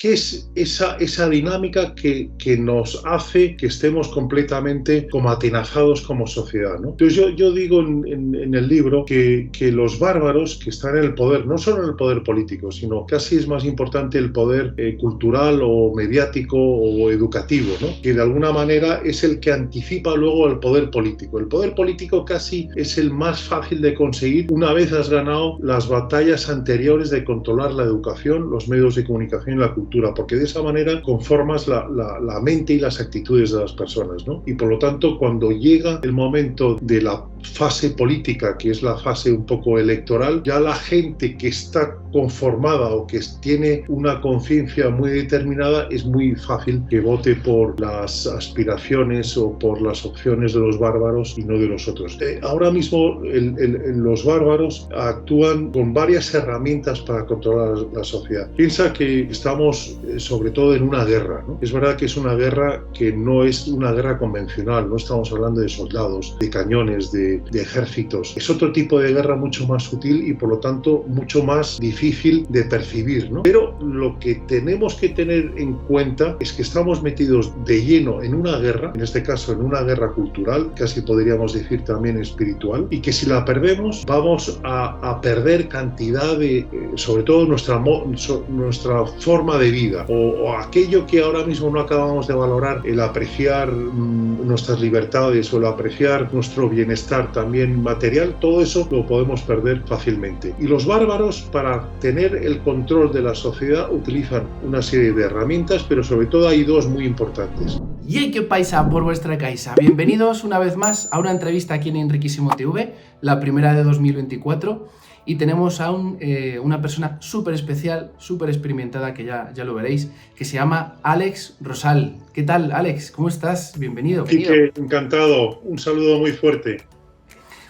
¿Qué es esa dinámica que nos hace que estemos completamente como atenazados como sociedad, ¿no? Entonces yo digo en el libro que los bárbaros que están en el poder, no solo en el poder político, sino casi es más importante el poder cultural o mediático o educativo, ¿no? Que de alguna manera es el que anticipa luego al poder político. El poder político casi es el más fácil de conseguir una vez has ganado las batallas anteriores de controlar la educación, los medios de comunicación y la cultura, porque de esa manera conformas la mente y las actitudes de las personas, ¿no? Y por lo tanto, cuando llega el momento de la fase política, que es la fase un poco electoral, ya la gente que está conformada o que tiene una conciencia muy determinada, es muy fácil que vote por las aspiraciones o por las opciones de los bárbaros y no de los otros. Ahora mismo los bárbaros actúan con varias herramientas para controlar la sociedad. Piensa que estamos sobre todo en una guerra, ¿no? Es verdad que es una guerra que no es una guerra convencional, no estamos hablando de soldados, de cañones, de ejércitos. Es otro tipo de guerra mucho más sutil y por lo tanto mucho más difícil de percibir, ¿no? Pero lo que tenemos que tener en cuenta es que estamos metidos de lleno en una guerra, en este caso en una guerra cultural, casi podríamos decir también espiritual, y que si la perdemos vamos a perder cantidad de, sobre todo nuestra forma de vida o aquello que ahora mismo no acabamos de valorar, el apreciar nuestras libertades o el apreciar nuestro bienestar también material, todo eso lo podemos perder fácilmente. Y los bárbaros, para tener el control de la sociedad, utilizan una serie de herramientas, pero sobre todo hay dos muy importantes. ¡Yey, qué paisa por vuestra casa! Bienvenidos una vez más a una entrevista aquí en Enriquísimo TV, la primera de 2024, y tenemos a una persona súper especial, súper experimentada, que ya lo veréis, que se llama Àlex Rosal. ¿Qué tal, Àlex? ¿Cómo estás? Bienvenido. Quique, encantado. Un saludo muy fuerte.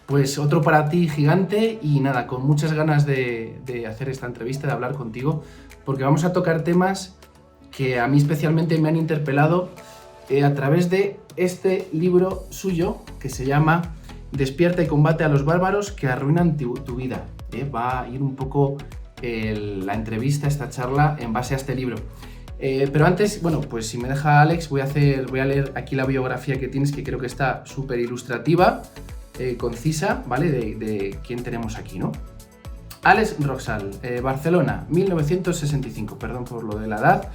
Pues otro para ti gigante y nada, con muchas ganas de hacer esta entrevista, de hablar contigo, porque vamos a tocar temas que a mí especialmente me han interpelado a través de este libro suyo que se llama Despierta y combate a los bárbaros que arruinan tu vida. Va a ir un poco la entrevista, esta charla, en base a este libro. Pero antes, bueno, pues si me deja Àlex, voy a leer aquí la biografía que tienes, que creo que está súper ilustrativa, concisa, ¿vale? De quién tenemos aquí, ¿no? Àlex Rosal, Barcelona, 1965, perdón por lo de la edad.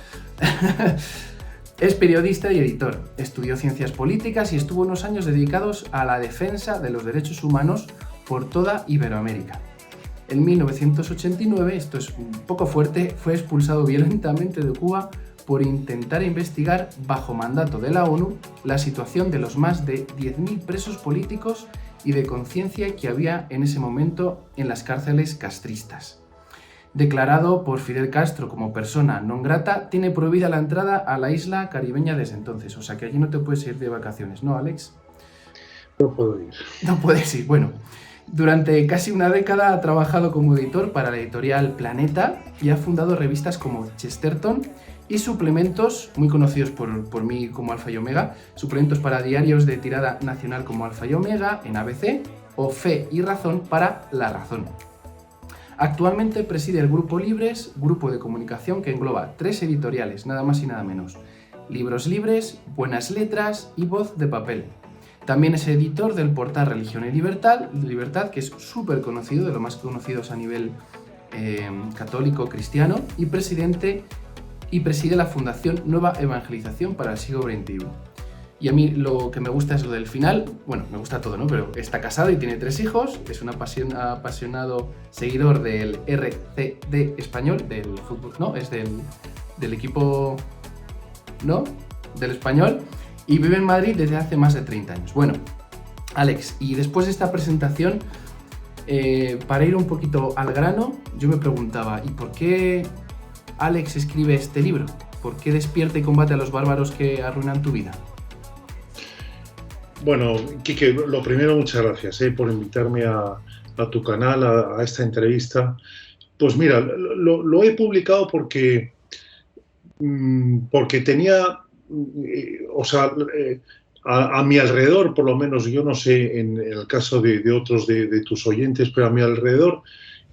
Es periodista y editor, estudió ciencias políticas y estuvo unos años dedicados a la defensa de los derechos humanos por toda Iberoamérica. En 1989, esto es un poco fuerte, fue expulsado violentamente de Cuba por intentar investigar, bajo mandato de la ONU, la situación de los más de 10.000 presos políticos y de conciencia que había en ese momento en las cárceles castristas. Declarado por Fidel Castro como persona non grata, tiene prohibida la entrada a la isla caribeña desde entonces. O sea que allí no te puedes ir de vacaciones, ¿no, Àlex? No puedo ir. No puedes ir. Bueno, durante casi una década ha trabajado como editor para la editorial Planeta y ha fundado revistas como Chesterton y suplementos, muy conocidos por mí como Alfa y Omega, suplementos para diarios de tirada nacional como Alfa y Omega en ABC o Fe y Razón para La Razón. Actualmente preside el Grupo Libres, grupo de comunicación que engloba 3 editoriales, nada más y nada menos: Libros Libres, Buenas Letras y Voz de Papel. También es editor del portal Religión y Libertad, que es súper conocido, de los más conocidos a nivel católico cristiano, y preside la Fundación Nueva Evangelización para el siglo XXI. Y a mí lo que me gusta es lo del final. Bueno, me gusta todo, ¿no? Pero está casado y tiene 3 hijos, es un apasionado seguidor del RCD español, del fútbol, ¿no? Es del equipo, ¿no? Del español, y vive en Madrid desde hace más de 30 años. Bueno, Àlex, y después de esta presentación, para ir un poquito al grano, yo me preguntaba, ¿y por qué Àlex escribe este libro? ¿Por qué despierta y combate a los bárbaros que arruinan tu vida? Bueno, Quique, lo primero, muchas gracias por invitarme a tu canal, a esta entrevista. Pues mira, lo he publicado porque tenía, a mi alrededor, por lo menos, yo no sé en el caso de otros de tus oyentes, pero a mi alrededor,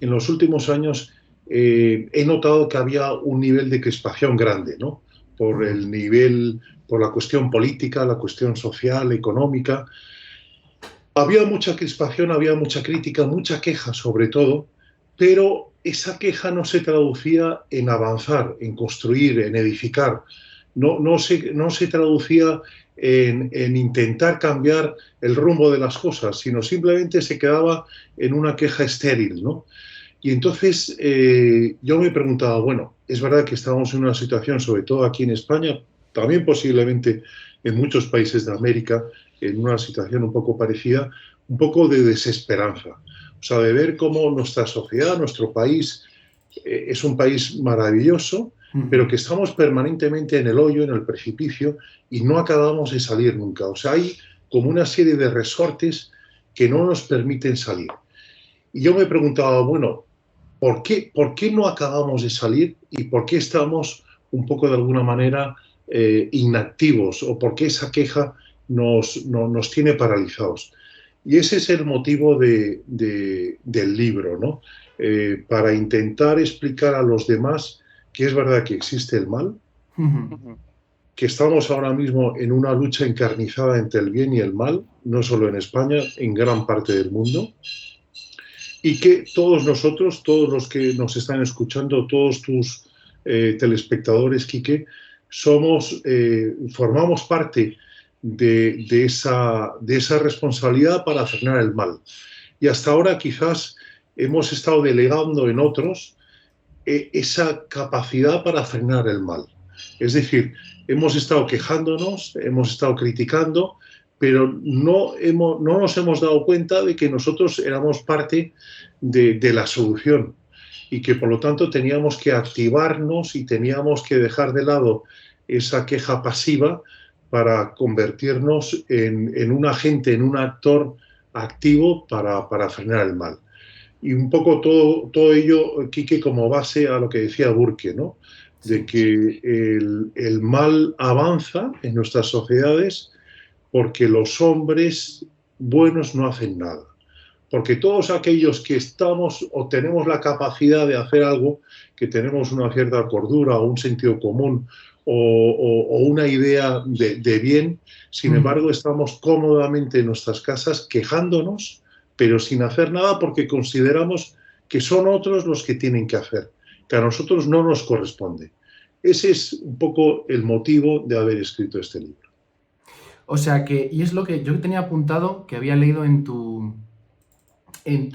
en los últimos años, he notado que había un nivel de crispación grande, ¿no? Por el nivel, por la cuestión política, la cuestión social, económica. Había mucha crispación, había mucha crítica, mucha queja sobre todo, pero esa queja no se traducía en avanzar, en construir, en edificar. No se traducía en intentar cambiar el rumbo de las cosas, sino simplemente se quedaba en una queja estéril, ¿no? Y entonces yo me preguntaba, bueno, es verdad que estamos en una situación, sobre todo aquí en España, también posiblemente en muchos países de América, en una situación un poco parecida, un poco de desesperanza. O sea, de ver cómo nuestra sociedad, nuestro país, es un país maravilloso, pero que estamos permanentemente en el hoyo, en el precipicio, y no acabamos de salir nunca. O sea, hay como una serie de resortes que no nos permiten salir. Y yo me preguntaba, bueno, ¿por qué no acabamos de salir y por qué estamos un poco de alguna manera inactivos o por qué esa queja nos tiene paralizados? Y ese es el motivo del libro, ¿no? Para intentar explicar a los demás que es verdad que existe el mal, que estamos ahora mismo en una lucha encarnizada entre el bien y el mal, no solo en España, en gran parte del mundo, y que todos nosotros, todos los que nos están escuchando, todos tus telespectadores, Quique, formamos parte de esa responsabilidad para frenar el mal. Y hasta ahora quizás hemos estado delegando en otros esa capacidad para frenar el mal. Es decir, hemos estado quejándonos, hemos estado criticando, pero no nos hemos dado cuenta de que nosotros éramos parte de la solución y que por lo tanto teníamos que activarnos y teníamos que dejar de lado esa queja pasiva para convertirnos en un agente, en un actor activo para frenar el mal. Y un poco todo ello, Quique, como base a lo que decía Burke, ¿no? De que el mal avanza en nuestras sociedades porque los hombres buenos no hacen nada. Porque todos aquellos que estamos o tenemos la capacidad de hacer algo, que tenemos una cierta cordura o un sentido común o una idea de bien, sin embargo estamos cómodamente en nuestras casas quejándonos, pero sin hacer nada porque consideramos que son otros los que tienen que hacer, que a nosotros no nos corresponde. Ese es un poco el motivo de haber escrito este libro. O sea que, y es lo que yo tenía apuntado, que había leído en tu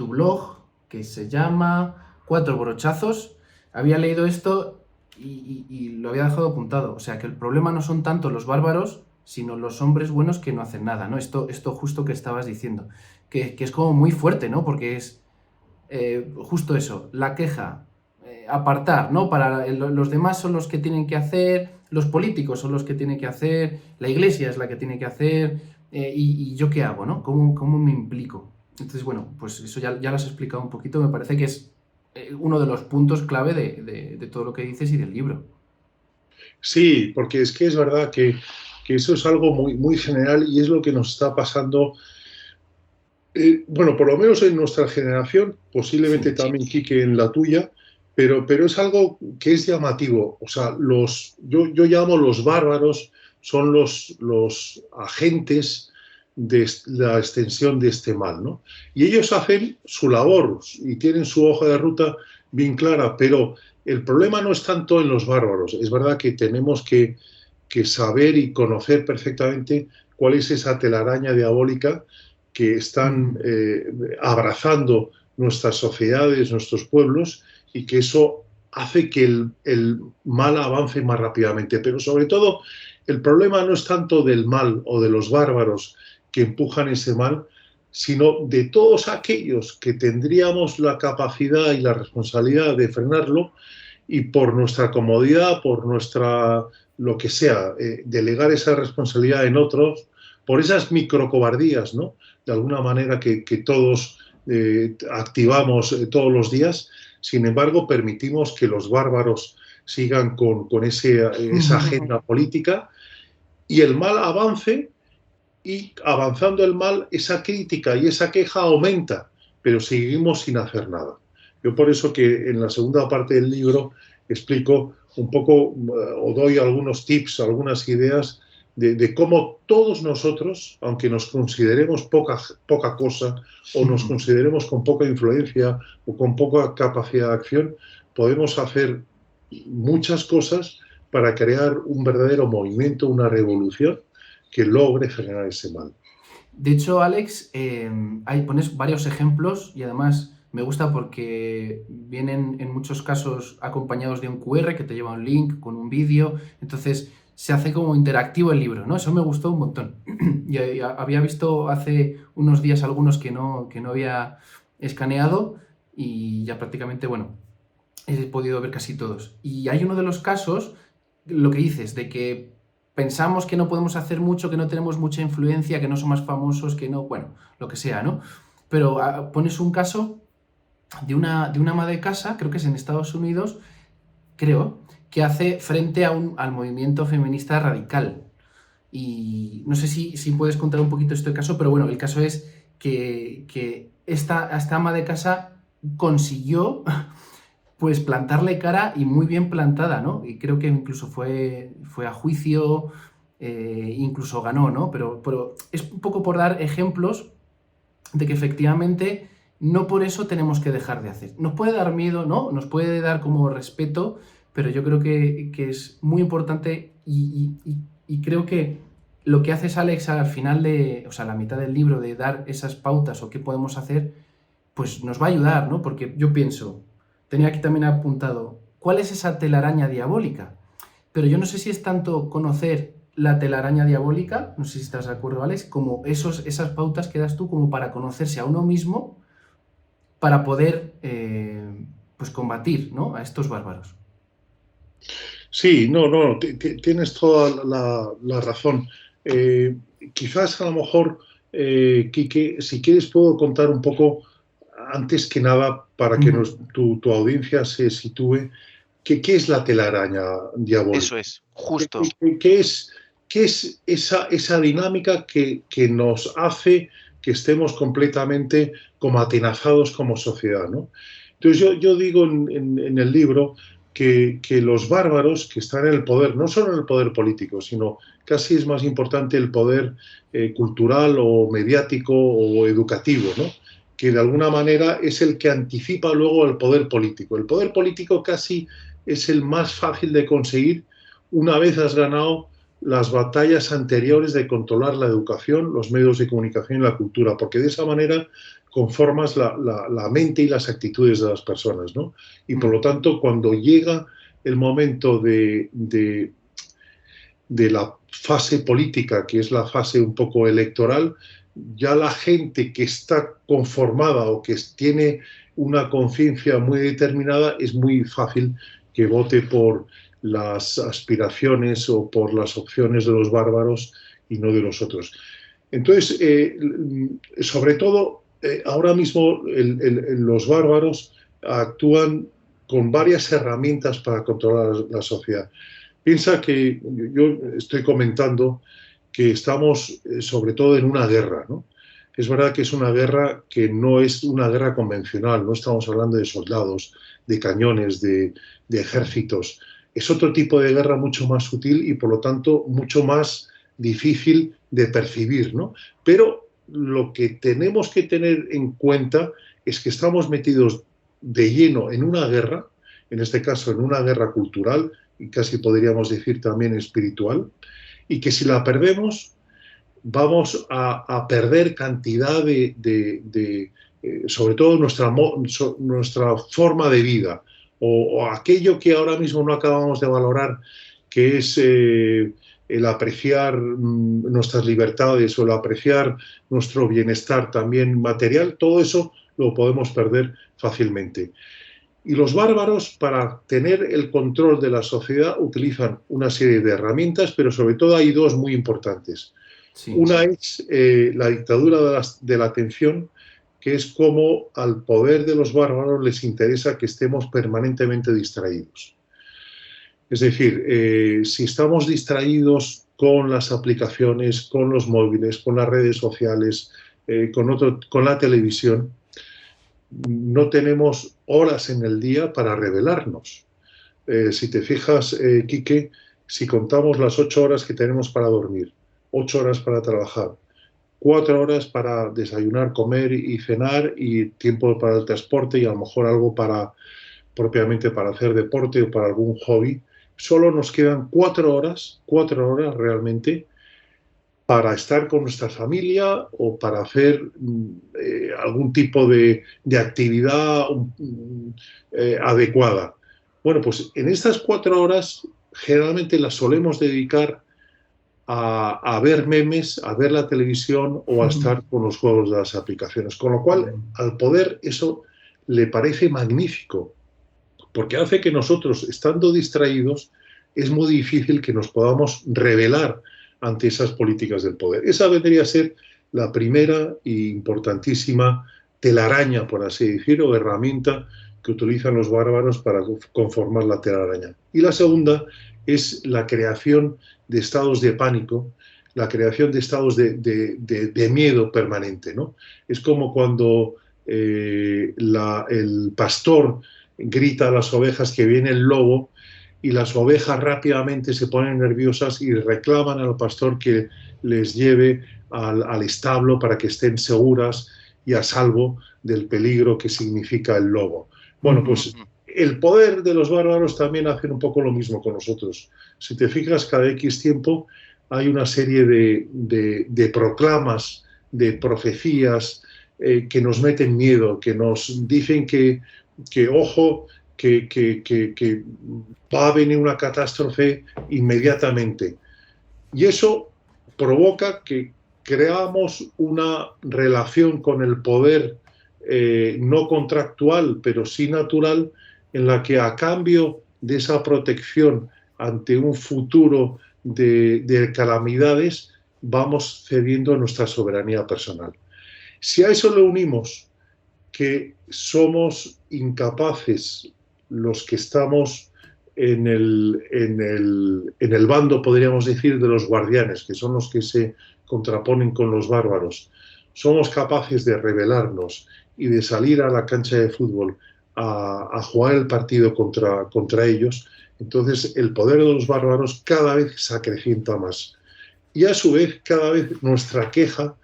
blog, que se llama Cuatro brochazos, había leído esto y lo había dejado apuntado. O sea que el problema no son tanto los bárbaros, sino los hombres buenos que no hacen nada, ¿no? Esto justo que estabas diciendo, que es como muy fuerte, ¿no? Porque es justo eso, la queja, apartar, ¿no? Los demás son los que tienen que hacer, los políticos son los que tienen que hacer, la iglesia es la que tiene que hacer, y ¿yo qué hago, no? ¿Cómo me implico? Entonces, bueno, pues eso ya lo has explicado un poquito, me parece que es uno de los puntos clave de todo lo que dices y del libro. Sí, porque es que es verdad que eso es algo muy, muy general y es lo que nos está pasando, bueno, por lo menos en nuestra generación, posiblemente también, Quique, en la tuya, pero es algo que es llamativo. O sea, yo llamo los bárbaros, son los agentes de la extensión de este mal, ¿no? Y ellos hacen su labor y tienen su hoja de ruta bien clara, pero el problema no es tanto en los bárbaros. Es verdad que tenemos que saber y conocer perfectamente cuál es esa telaraña diabólica que están abrazando nuestras sociedades, nuestros pueblos, y que eso hace que el mal avance más rápidamente. Pero sobre todo, el problema no es tanto del mal o de los bárbaros que empujan ese mal, sino de todos aquellos que tendríamos la capacidad y la responsabilidad de frenarlo y por nuestra comodidad, por lo que sea, delegar esa responsabilidad en otros, por esas microcobardías, ¿no? De alguna manera que todos activamos todos los días. Sin embargo, permitimos que los bárbaros sigan con esa agenda política y el mal avance, y avanzando el mal, esa crítica y esa queja aumenta, pero seguimos sin hacer nada. Yo por eso que en la segunda parte del libro explico un poco o doy algunos tips, algunas ideas de cómo todos nosotros, aunque nos consideremos poca cosa o nos consideremos con poca influencia o con poca capacidad de acción, podemos hacer muchas cosas para crear un verdadero movimiento, una revolución que logre frenar ese mal. De hecho, Alex, ahí pones varios ejemplos y además me gusta porque vienen en muchos casos acompañados de un QR que te lleva un link con un vídeo, entonces se hace como interactivo el libro, ¿no? Eso me gustó un montón. Y había visto hace unos días algunos que no había escaneado y ya prácticamente, bueno, he podido ver casi todos. Y hay uno de los casos, lo que dices, de que pensamos que no podemos hacer mucho, que no tenemos mucha influencia, que no somos famosos, que no, bueno, lo que sea, ¿no? Pero pones un caso de una ama de casa, creo que es en Estados Unidos, creo, que hace frente al movimiento feminista radical. Y no sé si puedes contar un poquito este caso, pero bueno, el caso es que esta ama de casa consiguió pues plantarle cara y muy bien plantada, ¿no? Y creo que incluso fue a juicio, incluso ganó, ¿no? Pero es un poco por dar ejemplos de que efectivamente no por eso tenemos que dejar de hacer. Nos puede dar miedo, ¿no? Nos puede dar como respeto, pero yo creo que es muy importante y creo que lo que haces, Alex, al final o sea, la mitad del libro, de dar esas pautas o qué podemos hacer, pues nos va a ayudar, ¿no? Porque yo pienso, tenía aquí también apuntado, ¿cuál es esa telaraña diabólica? Pero yo no sé si es tanto conocer la telaraña diabólica, no sé si estás de acuerdo, Alex, como esas pautas que das tú como para conocerse a uno mismo, para poder pues combatir, ¿no?, a estos bárbaros. Sí, no, tienes toda la razón. Quizás a lo mejor, Quique, si quieres puedo contar un poco, antes que nada, para que tu audiencia se sitúe, ¿qué es la telaraña diabólica? Eso es, justo. ¿Qué es esa dinámica que nos hace que estemos completamente como atenazados como sociedad, ¿no? Entonces yo digo en el libro que los bárbaros que están en el poder, no solo en el poder político, sino casi es más importante el poder cultural o mediático o educativo, ¿no?, que de alguna manera es el que anticipa luego al poder político. El poder político casi es el más fácil de conseguir una vez has ganado las batallas anteriores de controlar la educación, los medios de comunicación y la cultura, porque de esa manera conformas la mente y las actitudes de las personas, ¿no? Y por lo tanto, cuando llega el momento de la fase política, que es la fase un poco electoral, ya la gente que está conformada o que tiene una conciencia muy determinada, es muy fácil que vote por las aspiraciones o por las opciones de los bárbaros y no de los otros. Entonces, sobre todo, ahora mismo los bárbaros actúan con varias herramientas para controlar la sociedad. Piensa que yo estoy comentando que estamos sobre todo en una guerra, ¿no? Es verdad que es una guerra que no es una guerra convencional, no estamos hablando de soldados, de cañones, de ejércitos. Es otro tipo de guerra mucho más sutil y por lo tanto mucho más difícil de percibir, ¿no? Pero lo que tenemos que tener en cuenta es que estamos metidos de lleno en una guerra, en este caso en una guerra cultural y casi podríamos decir también espiritual, y que si la perdemos vamos a perder cantidad sobre todo nuestra forma de vida o aquello que ahora mismo no acabamos de valorar, que es el apreciar nuestras libertades o el apreciar nuestro bienestar también material. Todo eso lo podemos perder fácilmente. Y los bárbaros, para tener el control de la sociedad, utilizan una serie de herramientas, pero sobre todo hay dos muy importantes. Sí. Una es la dictadura de la atención, que es como al poder de los bárbaros les interesa que estemos permanentemente distraídos. Es decir, si estamos distraídos con las aplicaciones, con los móviles, con las redes sociales, con la televisión, no tenemos horas en el día para rebelarnos. Si te fijas, Quique, si contamos las 8 horas que tenemos para dormir, 8 horas para trabajar, 4 horas para desayunar, comer y cenar y tiempo para el transporte y a lo mejor algo para propiamente para hacer deporte o para algún hobby, solo nos quedan 4 horas realmente para estar con nuestra familia o para hacer algún tipo de actividad adecuada. Bueno, pues en estas 4 horas generalmente las solemos dedicar a ver memes, a ver la televisión o a estar con los juegos de las aplicaciones. Con lo cual, al poder eso le parece magnífico, porque hace que nosotros, estando distraídos, es muy difícil que nos podamos rebelar ante esas políticas del poder. Esa vendría a ser la primera e importantísima telaraña, por así decirlo, o herramienta que utilizan los bárbaros para conformar la telaraña. Y la segunda es la creación de estados de pánico, la creación de estados de miedo permanente, ¿no? Es como cuando el pastor grita a las ovejas que viene el lobo y las ovejas rápidamente se ponen nerviosas y reclaman al pastor que les lleve al establo para que estén seguras y a salvo del peligro que significa el lobo. Bueno, pues el poder de los bárbaros también hace un poco lo mismo con nosotros. Si te fijas, cada X tiempo hay una serie de proclamas, de profecías que nos meten miedo, que nos dicen que ojo, que va a venir una catástrofe inmediatamente. Y eso provoca que creamos una relación con el poder no contractual, pero sí natural, en la que a cambio de esa protección ante un futuro de calamidades, vamos cediendo nuestra soberanía personal. Si a eso le unimos que somos incapaces, los que estamos en el bando, podríamos decir, de los guardianes, que son los que se contraponen con los bárbaros, somos capaces de rebelarnos y de salir a la cancha de fútbol a jugar el partido contra ellos, entonces el poder de los bárbaros cada vez se acrecienta más. Y a su vez, cada vez nuestra queja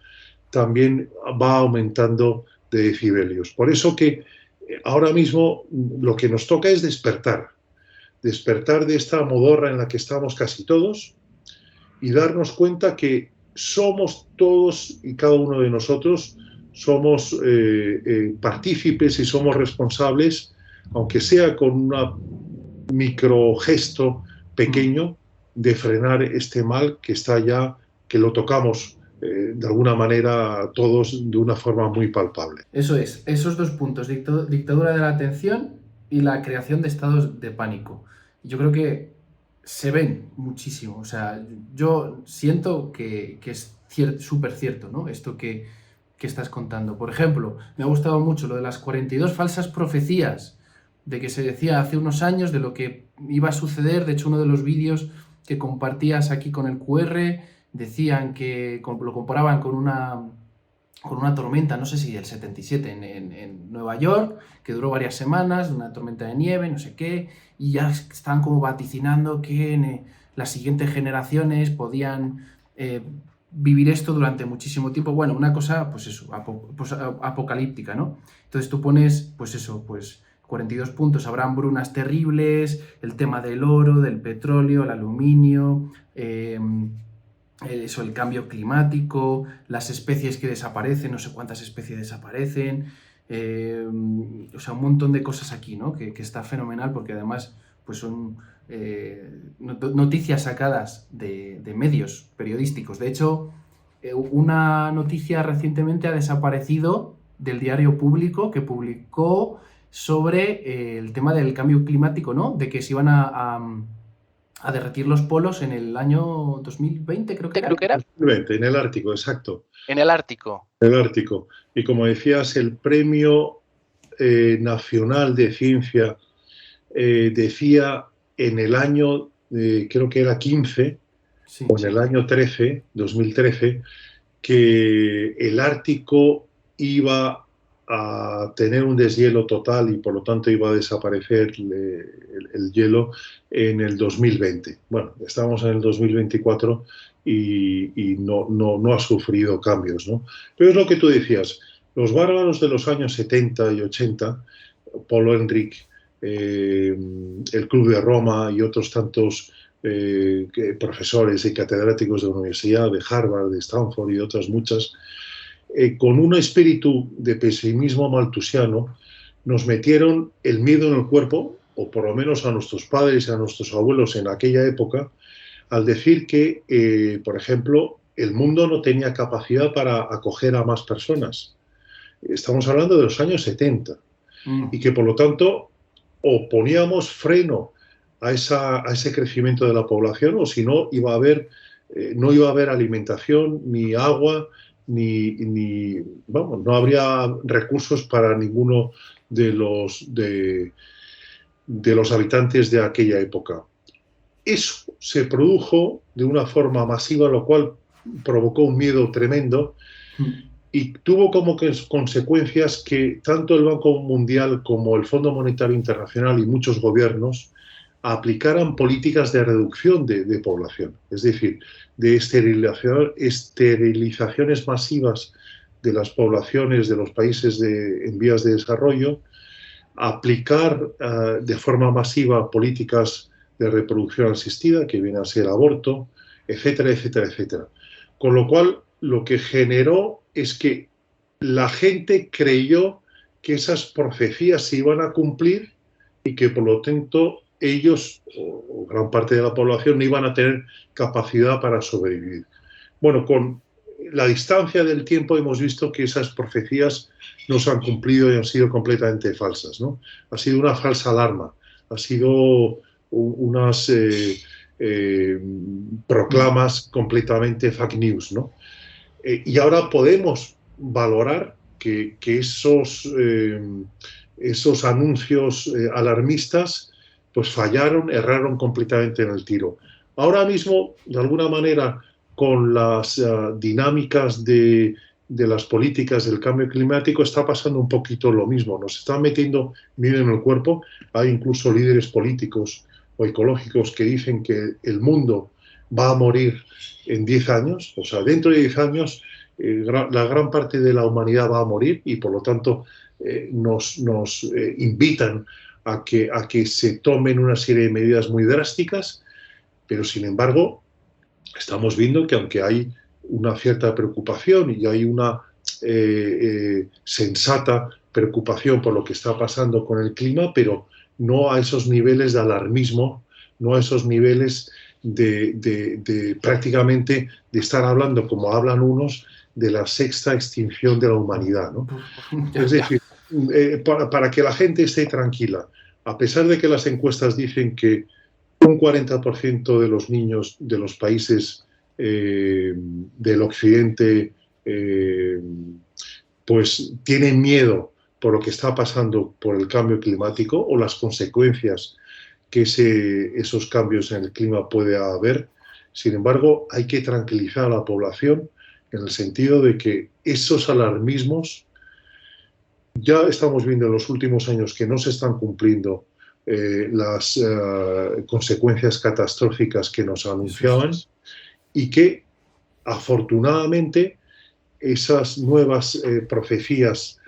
también va aumentando de decibelios. Por eso que ahora mismo lo que nos toca es despertar de esta modorra en la que estamos casi todos y darnos cuenta que somos todos y cada uno de nosotros somos partícipes y somos responsables, aunque sea con un microgesto pequeño, de frenar este mal que está ya, que lo tocamos de alguna manera todos de una forma muy palpable. Eso es, esos dos puntos, dictadura de la atención y la creación de estados de pánico. Yo creo que se ven muchísimo, o sea, yo siento que es súper cierto, ¿no? Esto que estás contando. Por ejemplo, me ha gustado mucho lo de las 42 falsas profecías, de que se decía hace unos años de lo que iba a suceder. De hecho, uno de los vídeos que compartías aquí con el QR, decían que lo comparaban con una tormenta, no sé si del 77 en Nueva York, que duró varias semanas, una tormenta de nieve, no sé qué, y ya estaban como vaticinando que en las siguientes generaciones podían vivir esto durante muchísimo tiempo. Bueno, una cosa, pues eso, apocalíptica, ¿no? Entonces tú pones, pues eso, pues 42 puntos, habrán brunas terribles, el tema del oro, del petróleo, el aluminio, eso, el cambio climático, las especies que desaparecen, no sé cuántas especies desaparecen, o sea, un montón de cosas aquí, ¿no? Que está fenomenal, porque además pues son noticias sacadas de medios periodísticos. De hecho, una noticia recientemente ha desaparecido del diario Público, que publicó sobre el tema del cambio climático, ¿no? De que se iban a derretir los polos en el año 2020, creo que era. 2020, en el Ártico, exacto. En el Ártico. El Ártico. Y como decías, el Premio Nacional de Ciencia decía en el año, creo que era 15, sí, o en el año 2013, que el Ártico iba a tener un deshielo total y por lo tanto iba a desaparecer el hielo en el 2020. Bueno, estamos en el 2024 y no ha sufrido cambios, ¿no? Pero es lo que tú decías, los bárbaros de los años 70 y 80, Polo Enric, el Club de Roma y otros tantos profesores y catedráticos de la Universidad, de Harvard, de Stanford y otras muchas, con un espíritu de pesimismo maltusiano, nos metieron el miedo en el cuerpo, o por lo menos a nuestros padres y a nuestros abuelos en aquella época, al decir que, por ejemplo, el mundo no tenía capacidad para acoger a más personas. Estamos hablando de los años 70. Y que, por lo tanto, o poníamos freno a ese crecimiento de la población, o si no, no iba a haber alimentación, ni agua, vamos, no habría recursos para ninguno de los habitantes de aquella época. Eso se produjo de una forma masiva, lo cual provocó un miedo tremendo y tuvo como consecuencias que tanto el Banco Mundial como el Fondo Monetario Internacional y muchos gobiernos aplicaran políticas de reducción de población, es decir, de esterilizaciones masivas de las poblaciones de los países en vías de desarrollo, aplicar de forma masiva políticas de reproducción asistida, que viene a ser aborto, etcétera, etcétera, etcétera. Con lo cual, lo que generó es que la gente creyó que esas profecías se iban a cumplir y que, por lo tanto, ellos, o gran parte de la población, no iban a tener capacidad para sobrevivir. Bueno, con la distancia del tiempo hemos visto que esas profecías no se han cumplido y han sido completamente falsas, ¿no? Ha sido una falsa alarma, ha sido unas proclamas completamente fake news, ¿no? Y ahora podemos valorar que esos anuncios alarmistas pues fallaron, erraron completamente en el tiro. Ahora mismo, de alguna manera, con las dinámicas de las políticas del cambio climático, está pasando un poquito lo mismo. Nos están metiendo miedo en el cuerpo. Hay incluso líderes políticos o ecológicos que dicen que el mundo va a morir en 10 años. O sea, dentro de 10 años la gran parte de la humanidad va a morir y, por lo tanto, nos invitan a que se tomen una serie de medidas muy drásticas, pero sin embargo estamos viendo que aunque hay una cierta preocupación y hay una sensata preocupación por lo que está pasando con el clima, pero no a esos niveles de alarmismo, no a esos niveles de prácticamente de estar hablando, como hablan unos, de la sexta extinción de la humanidad, ¿no? Es decir, para que la gente esté tranquila, a pesar de que las encuestas dicen que un 40% de los niños de los países del occidente pues tienen miedo por lo que está pasando por el cambio climático o las consecuencias que esos cambios en el clima puede haber. Sin embargo, hay que tranquilizar a la población en el sentido de que esos alarmismos ya estamos viendo en los últimos años que no se están cumpliendo las consecuencias catastróficas que nos anunciaban y que afortunadamente esas nuevas profecías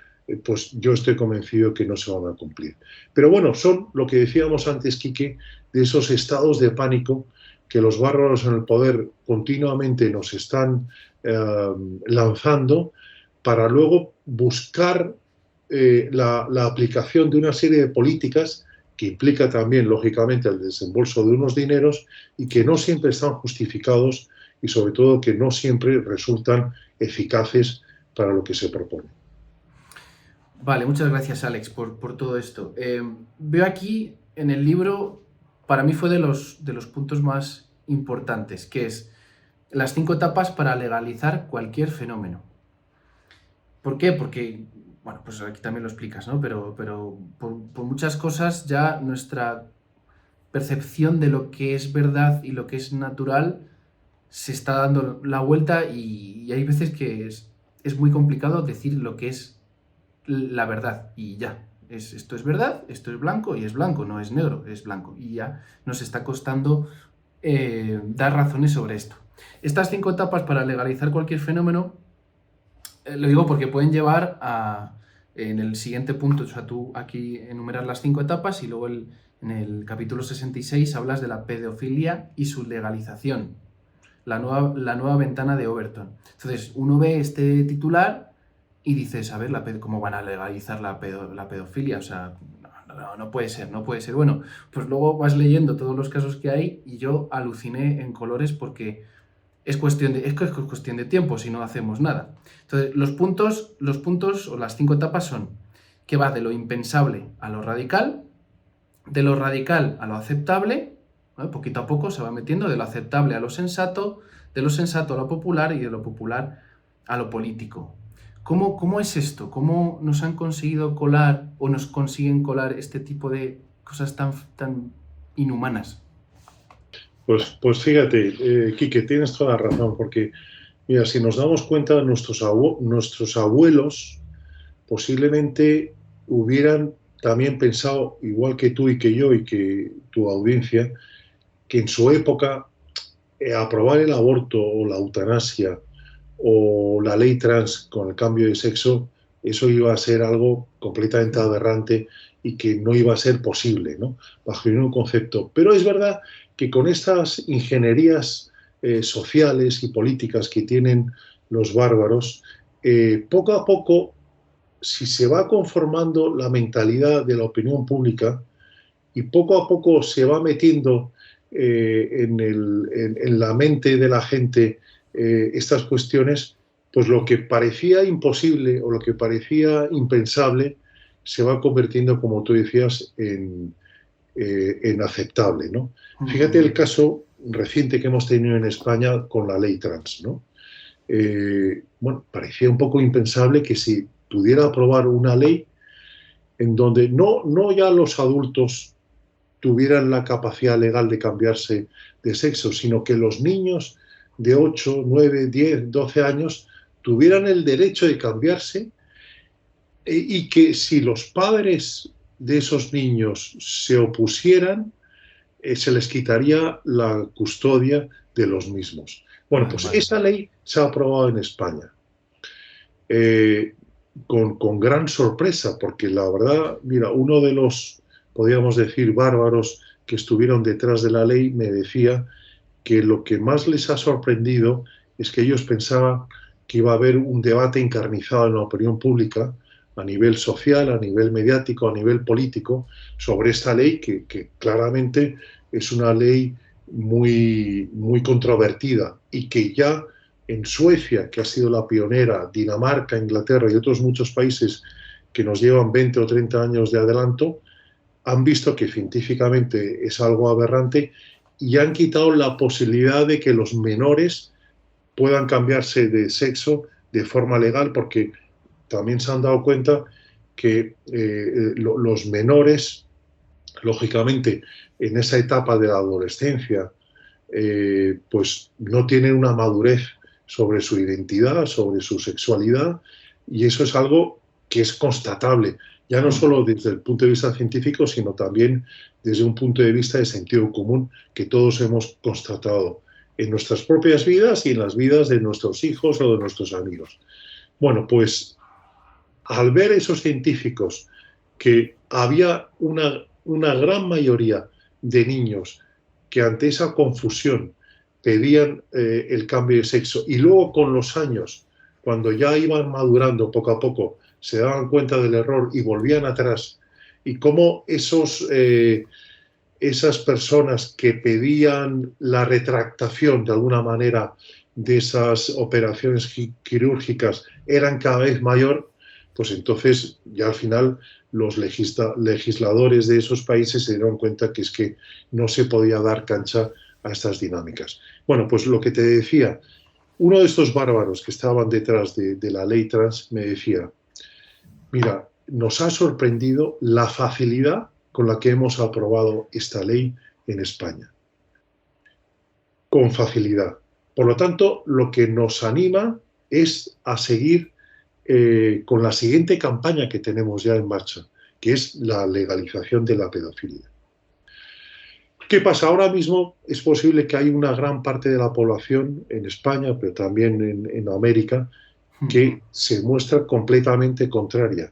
pues yo estoy convencido que no se van a cumplir. Pero bueno, son lo que decíamos antes, Quique, de esos estados de pánico que los bárbaros en el poder continuamente nos están lanzando para luego buscar la aplicación de una serie de políticas que implica también, lógicamente, el desembolso de unos dineros y que no siempre están justificados y, sobre todo, que no siempre resultan eficaces para lo que se propone. Vale, muchas gracias, Alex, por todo esto. Veo aquí en el libro, para mí fue de los puntos más importantes, que es las 5 etapas para legalizar cualquier fenómeno. ¿Por qué? Porque, bueno, pues aquí también lo explicas, ¿no? Pero por muchas cosas ya nuestra percepción de lo que es verdad y lo que es natural se está dando la vuelta y hay veces que es muy complicado decir lo que es la verdad y ya. Esto es verdad, esto es blanco y es blanco, no es negro, es blanco. Y ya nos está costando dar razones sobre esto. Estas 5 etapas para legalizar cualquier fenómeno, lo digo porque pueden llevar a, en el siguiente punto, o sea, tú aquí enumeras las 5 etapas y luego en el capítulo 66 hablas de la pedofilia y su legalización, la nueva ventana de Overton. Entonces, uno ve este titular y dices, a ver, ¿cómo van a legalizar la pedofilia? O sea, no puede ser, no puede ser. Bueno, pues luego vas leyendo todos los casos que hay y yo aluciné en colores porque es cuestión de tiempo si no hacemos nada. Entonces, los puntos o las 5 etapas son que va de lo impensable a lo radical, de lo radical a lo aceptable, ¿vale? Poquito a poco se va metiendo de lo aceptable a lo sensato, de lo sensato a lo popular y de lo popular a lo político. ¿Cómo es esto? ¿Cómo nos han conseguido colar o nos consiguen colar este tipo de cosas tan inhumanas? Pues fíjate, Quique, tienes toda la razón, porque mira, si nos damos cuenta, nuestros abuelos posiblemente hubieran también pensado, igual que tú y que yo y que tu audiencia, que en su época aprobar el aborto o la eutanasia o la ley trans con el cambio de sexo, eso iba a ser algo completamente aberrante y que no iba a ser posible, ¿no? Bajo ningún concepto. Pero es verdad que con estas ingenierías sociales y políticas que tienen los bárbaros, poco a poco, si se va conformando la mentalidad de la opinión pública y poco a poco se va metiendo en la mente de la gente estas cuestiones, pues lo que parecía imposible o lo que parecía impensable se va convirtiendo, como tú decías, en aceptable, ¿no? Fíjate el caso reciente que hemos tenido en España con la ley trans, ¿no? Bueno, parecía un poco impensable que se pudiera aprobar una ley en donde no ya los adultos tuvieran la capacidad legal de cambiarse de sexo, sino que los niños de 8, 9, 10, 12 años tuvieran el derecho de cambiarse y que si los padres de esos niños se opusieran, se les quitaría la custodia de los mismos. Bueno, pues esa ley se ha aprobado en España. Con gran sorpresa, porque la verdad, mira, uno de los, podríamos decir, bárbaros que estuvieron detrás de la ley me decía que lo que más les ha sorprendido es que ellos pensaban que iba a haber un debate encarnizado en la opinión pública a nivel social, a nivel mediático, a nivel político, sobre esta ley que claramente es una ley muy controvertida y que ya en Suecia, que ha sido la pionera, Dinamarca, Inglaterra y otros muchos países que nos llevan 20 o 30 años de adelanto, han visto que científicamente es algo aberrante y han quitado la posibilidad de que los menores puedan cambiarse de sexo de forma legal, porque también se han dado cuenta que los menores, lógicamente, en esa etapa de la adolescencia, pues no tienen una madurez sobre su identidad, sobre su sexualidad, y eso es algo que es constatable, ya no solo desde el punto de vista científico, sino también desde un punto de vista de sentido común que todos hemos constatado en nuestras propias vidas y en las vidas de nuestros hijos o de nuestros amigos. Bueno, pues al ver esos científicos que había una gran mayoría de niños que ante esa confusión pedían el cambio de sexo y luego con los años, cuando ya iban madurando poco a poco, se daban cuenta del error y volvían atrás, y cómo esas personas que pedían la retractación de alguna manera de esas operaciones quirúrgicas eran cada vez mayor, pues entonces ya al final los legisladores de esos países se dieron cuenta que es que no se podía dar cancha a estas dinámicas. Bueno, pues lo que te decía, uno de estos bárbaros que estaban detrás de la ley trans me decía, mira, nos ha sorprendido la facilidad con la que hemos aprobado esta ley en España. Con facilidad. Por lo tanto, lo que nos anima es a seguir con la siguiente campaña que tenemos ya en marcha, que es la legalización de la pedofilia. ¿Qué pasa? Ahora mismo es posible que hay una gran parte de la población en España, pero también en América, que se muestra completamente contraria.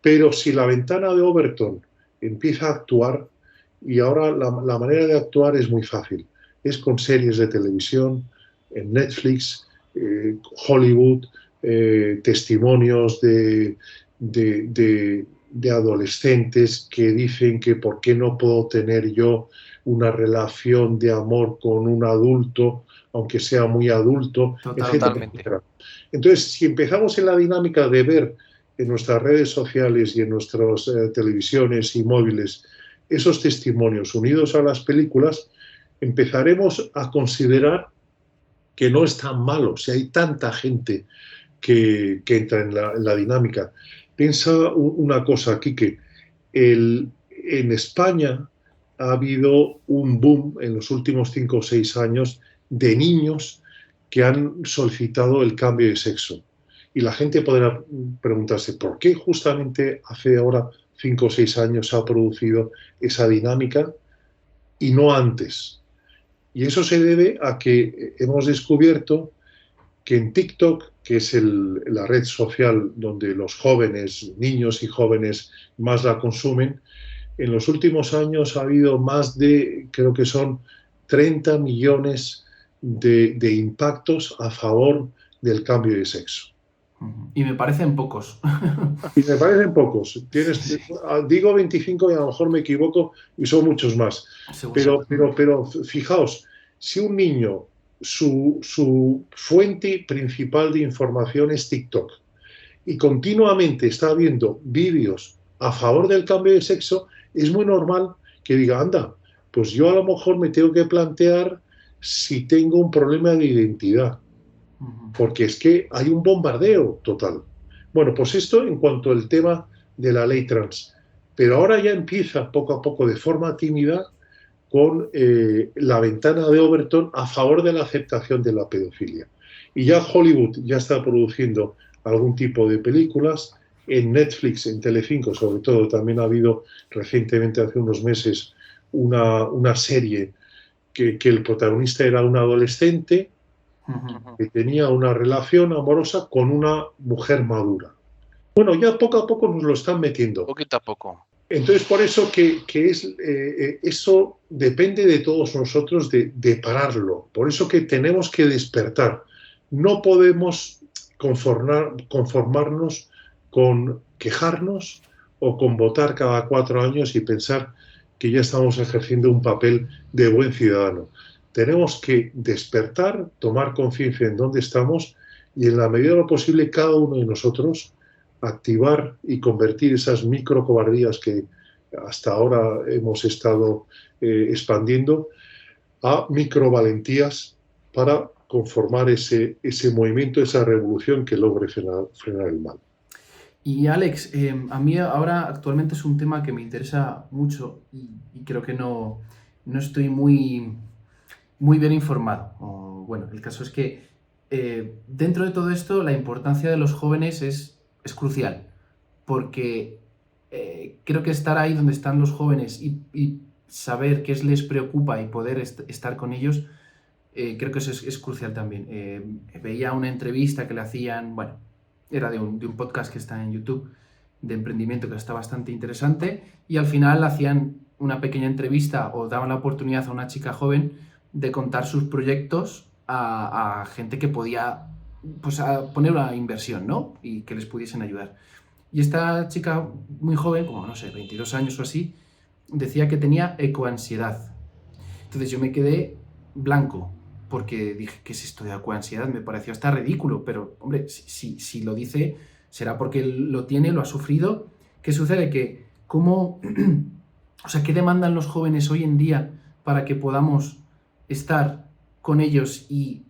Pero si la ventana de Overton empieza a actuar, y ahora la manera de actuar es muy fácil, es con series de televisión, en Netflix, Hollywood, testimonios de adolescentes que dicen que por qué no puedo tener yo una relación de amor con un adulto, aunque sea muy adulto, etcétera, Totalmente. etcétera. Entonces, si empezamos en la dinámica de ver en nuestras redes sociales y en nuestras televisiones y móviles esos testimonios unidos a las películas, empezaremos a considerar que no es tan malo si hay tanta gente que entra en la dinámica. Piensa una cosa, Quique, en España ha habido un boom en los últimos 5 o 6 años de niños que han solicitado el cambio de sexo. Y la gente podrá preguntarse, ¿por qué justamente hace ahora 5 o 6 años se ha producido esa dinámica y no antes? Y eso se debe a que hemos descubierto que en TikTok, que es la red social donde los jóvenes, niños y jóvenes más la consumen, en los últimos años ha habido más de, creo que son 30 millones de impactos a favor del cambio de sexo. Y me parecen pocos. Y me parecen pocos. Sí. Digo 25 y a lo mejor me equivoco y son muchos más. Pero fijaos, si un niño, su fuente principal de información es TikTok y continuamente está viendo vídeos a favor del cambio de sexo, es muy normal que diga, anda, pues yo a lo mejor me tengo que plantear si tengo un problema de identidad. Porque es que hay un bombardeo total. Bueno, pues esto en cuanto al tema de la ley trans. Pero ahora ya empieza poco a poco de forma tímida con la ventana de Overton a favor de la aceptación de la pedofilia. Y ya Hollywood ya está produciendo algún tipo de películas. En Netflix, en Telecinco sobre todo, también ha habido recientemente, hace unos meses, una serie que el protagonista era un adolescente que tenía una relación amorosa con una mujer madura. Bueno, ya poco a poco nos lo están metiendo. Poquito a poco. Entonces, por eso eso depende de todos nosotros de pararlo. Por eso que tenemos que despertar. No podemos conformarnos con quejarnos o con votar cada 4 años y pensar que ya estamos ejerciendo un papel de buen ciudadano. Tenemos que despertar, tomar conciencia en dónde estamos y en la medida de lo posible cada uno de nosotros activar y convertir esas microcobardías que hasta ahora hemos estado expandiendo a microvalentías para conformar ese movimiento, esa revolución que logre frenar el mal. Y Alex, a mí ahora actualmente es un tema que me interesa mucho y creo que no estoy muy bien informado. Bueno, el caso es que dentro de todo esto la importancia de los jóvenes es crucial, porque creo que estar ahí donde están los jóvenes y saber qué les preocupa y poder estar con ellos, creo que eso es crucial también. Veía una entrevista que le hacían, bueno, era de un podcast que está en YouTube, de emprendimiento, que está bastante interesante, y al final hacían una pequeña entrevista o daban la oportunidad a una chica joven de contar sus proyectos a gente que podía pues, a poner una inversión, ¿no? Y que les pudiesen ayudar. Y esta chica muy joven, como no sé, 22 años o así, decía que tenía ecoansiedad. Entonces yo me quedé blanco, porque dije, ¿qué es esto de ecoansiedad? Me pareció hasta ridículo, pero hombre, si lo dice, será porque lo tiene, lo ha sufrido. ¿Qué sucede? Que cómo, o sea, ¿qué demandan los jóvenes hoy en día para que podamos estar con ellos y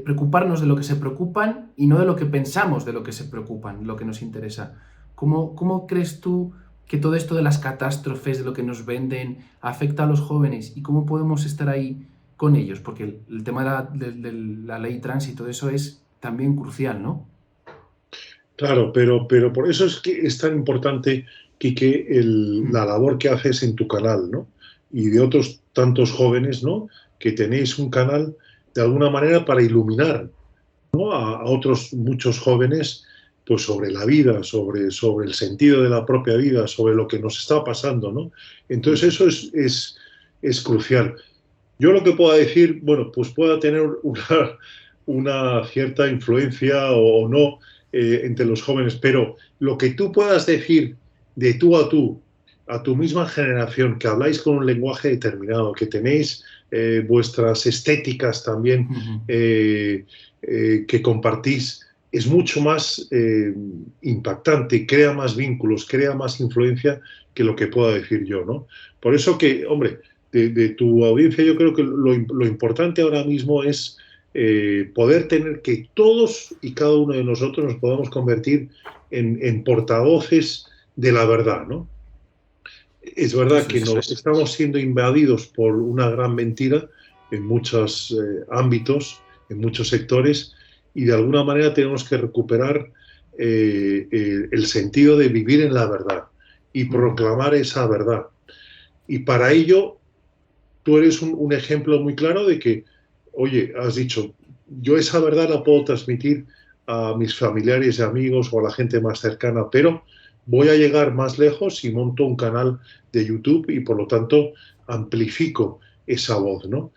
preocuparnos de lo que se preocupan y no de lo que pensamos de lo que se preocupan, lo que nos interesa? ¿Cómo crees tú que todo esto de las catástrofes, de lo que nos venden, afecta a los jóvenes y cómo podemos estar ahí con ellos? Porque el tema de la ley trans y todo eso es también crucial, ¿no? Claro, pero por eso es que es tan importante, Quique, Mm. la labor que haces en tu canal, ¿no? Y de otros tantos jóvenes, ¿no? Que tenéis un canal de alguna manera para iluminar, ¿no? A otros muchos jóvenes, pues sobre la vida, sobre el sentido de la propia vida, sobre lo que nos está pasando, ¿no? Entonces Mm. eso es crucial. Yo lo que pueda decir, bueno, pues pueda tener una cierta influencia o no entre los jóvenes, pero lo que tú puedas decir de tú a tu misma generación, que habláis con un lenguaje determinado, que tenéis vuestras estéticas también eh, que compartís, es mucho más impactante, crea más vínculos, crea más influencia que lo que pueda decir yo, ¿no? Por eso que, hombre, de tu audiencia, yo creo que lo importante ahora mismo es poder tener que todos y cada uno de nosotros nos podamos convertir en portavoces de la verdad, ¿no? Es verdad Eso que es. nos estamos siendo invadidos por una gran mentira en muchos ámbitos, en muchos sectores, y de alguna manera tenemos que recuperar el sentido de vivir en la verdad y Mm. proclamar esa verdad. Y para ello tú eres un ejemplo muy claro de que, oye, has dicho, yo esa verdad la puedo transmitir a mis familiares y amigos o a la gente más cercana, pero voy a llegar más lejos si monto un canal de YouTube y por lo tanto amplifico esa voz, ¿no?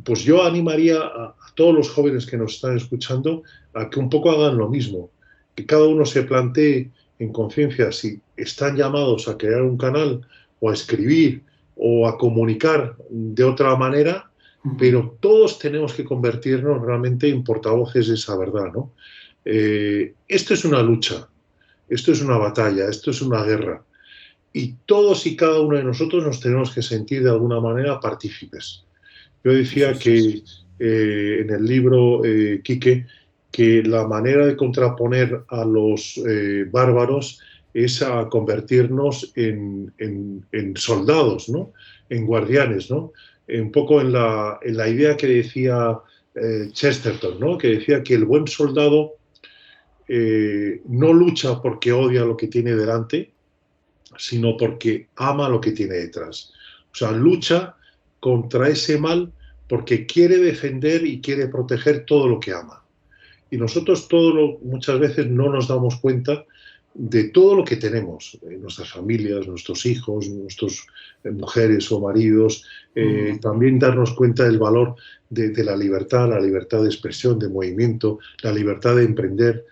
Pues yo animaría a todos los jóvenes que nos están escuchando a que un poco hagan lo mismo, que cada uno se plantee en conciencia si están llamados a crear un canal o a escribir o a comunicar de otra manera, Mm. pero todos tenemos que convertirnos realmente en portavoces de esa verdad, ¿no? Esto es una lucha, esto es una batalla, esto es una guerra, y todos y cada uno de nosotros nos tenemos que sentir de alguna manera partícipes. Yo Eso decía es. que en el libro, Quique, que la manera de contraponer a los bárbaros es a convertirnos en soldados, ¿no? En guardianes, ¿no? Un poco en la idea que decía Chesterton, ¿no? Que decía que el buen soldado no lucha porque odia lo que tiene delante, sino porque ama lo que tiene detrás. O sea, lucha contra ese mal porque quiere defender y quiere proteger todo lo que ama. Y nosotros muchas veces no nos damos cuenta de todo lo que tenemos, nuestras familias, nuestros hijos, nuestras mujeres o maridos, Mm. también darnos cuenta del valor de la libertad de expresión, de movimiento, la libertad de emprender,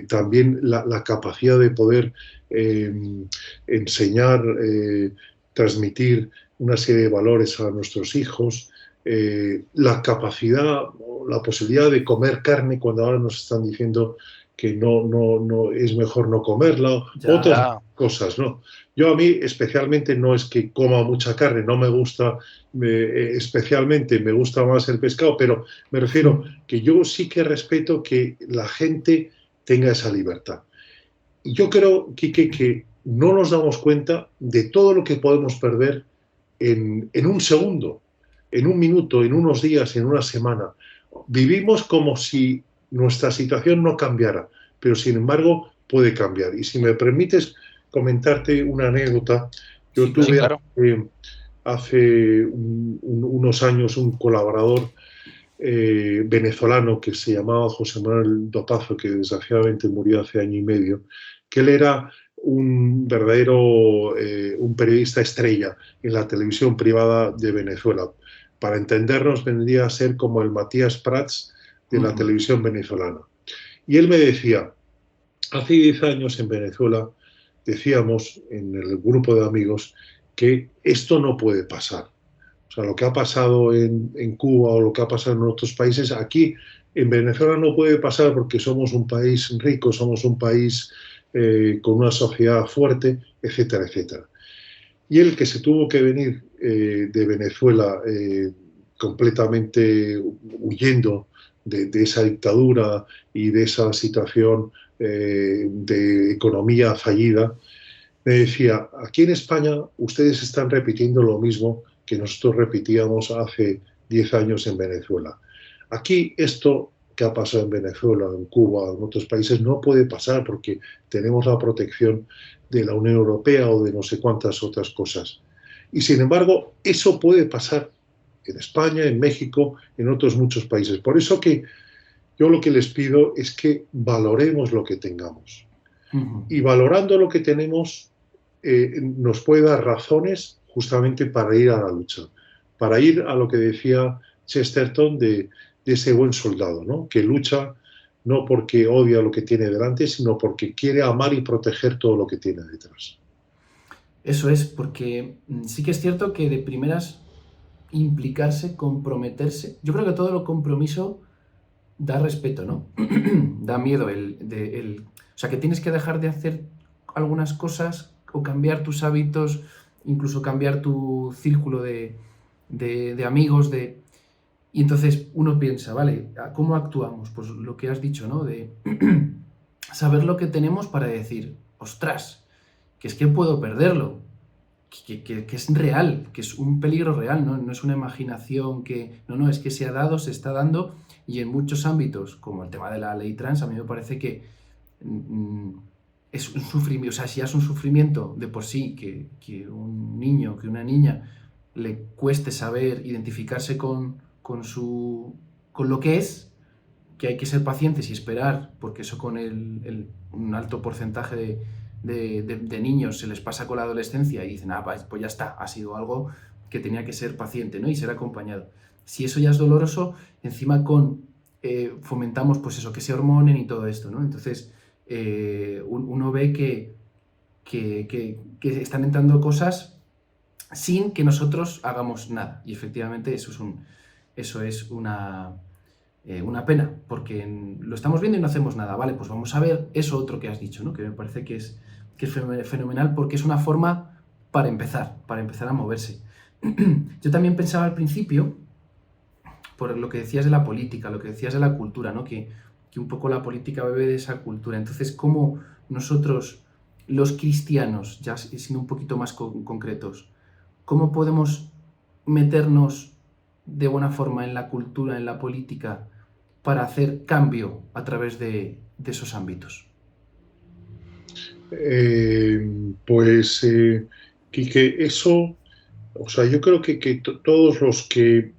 también la capacidad de poder eh, enseñar, transmitir una serie de valores a nuestros hijos, la capacidad o la posibilidad de comer carne cuando ahora nos están diciendo que no es mejor no comerla, Ya. otras cosas, ¿no? Yo a mí especialmente no es que coma mucha carne, no me gusta especialmente, me gusta más el pescado, pero me refiero que yo sí que respeto que la gente tenga esa libertad. Y yo creo, Quique, que no nos damos cuenta de todo lo que podemos perder en un segundo, en un minuto, en unos días, en una semana. Vivimos como si nuestra situación no cambiara, pero sin embargo puede cambiar. Y si me permites comentarte una anécdota, yo Sí, Sí, tuve claro. claro. hace unos años un colaborador venezolano que se llamaba José Manuel Dopazo, que desgraciadamente murió hace año y medio, que él era un verdadero, un periodista estrella en la televisión privada de Venezuela. Para entendernos, vendría a ser como el Matías Prats de la Mm. televisión venezolana. Y él me decía, hace 10 años en Venezuela decíamos en el grupo de amigos que esto no puede pasar. O sea, lo que ha pasado en Cuba o lo que ha pasado en otros países, aquí en Venezuela no puede pasar porque somos un país rico, somos un país con una sociedad fuerte, etcétera, etcétera. Y él que se tuvo que venir de Venezuela completamente huyendo de esa dictadura y de esa situación de economía fallida, me decía, aquí en España ustedes están repitiendo lo mismo que nosotros repetíamos hace 10 años en Venezuela. Aquí esto que ha pasado en Venezuela, en Cuba, en otros países, no puede pasar porque tenemos la protección de la Unión Europea o de no sé cuántas otras cosas. Y sin embargo, eso puede pasar en España, en México, en otros muchos países. Por eso que yo lo que les pido es que valoremos lo que tengamos. Y valorando lo que tenemos, nos puede dar razones justamente para ir a la lucha, para ir a lo que decía Chesterton de ese buen soldado, ¿no? Que lucha no porque odia lo que tiene delante, sino porque quiere amar y proteger todo lo que tiene detrás. Eso es, porque sí que es cierto que de primeras implicarse, comprometerse, yo creo que todo el compromiso da respeto, ¿no? Da miedo o sea, que tienes que dejar de hacer algunas cosas o cambiar tus hábitos, incluso cambiar tu círculo de amigos, y entonces uno piensa, vale, ¿cómo actuamos? Pues lo que has dicho, ¿no? De saber lo que tenemos para decir, ostras, que es que puedo perderlo, que es real, que es un peligro real, ¿no? No es una imaginación no, es que se ha dado, se está dando, y en muchos ámbitos, como el tema de la ley trans, a mí me parece que es un sufrimiento, o sea, si ya es un sufrimiento de por sí, que un niño, que una niña le cueste saber identificarse con lo que es, que hay que ser pacientes y esperar, porque eso con un alto porcentaje de niños se les pasa con la adolescencia y dicen, pues ya está, ha sido algo que tenía que ser paciente, ¿no? Y ser acompañado. Si eso ya es doloroso, encima fomentamos pues eso, que se hormonen y todo esto, ¿no? Entonces uno ve que están entrando cosas sin que nosotros hagamos nada. Y efectivamente eso es una pena, porque lo estamos viendo y no hacemos nada. Vale, pues vamos a ver eso otro que has dicho, ¿no? Que me parece que es fenomenal, porque es una forma para empezar a moverse. Yo también pensaba al principio, por lo que decías de la política, lo que decías de la cultura, ¿no? Que un poco la política bebe de esa cultura. Entonces, ¿cómo nosotros, los cristianos, ya siendo un poquito más concretos, cómo podemos meternos de buena forma en la cultura, en la política, para hacer cambio a través de esos ámbitos? Quique, eso, o sea, yo creo que todos los que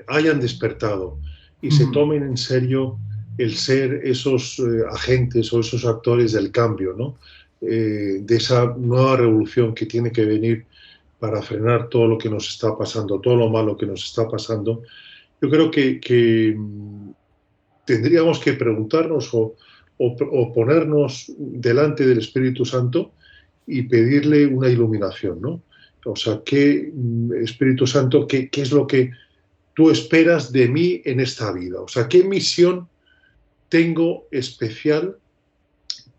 hayan despertado y se tomen en serio el ser esos agentes o esos actores del cambio, ¿no? De esa nueva revolución que tiene que venir para frenar todo lo que nos está pasando, todo lo malo que nos está pasando. Yo creo que tendríamos que preguntarnos o ponernos delante del Espíritu Santo y pedirle una iluminación, ¿no? O sea, Espíritu Santo, ¿qué es lo que tú esperas de mí en esta vida? O sea, ¿qué misión tengo especial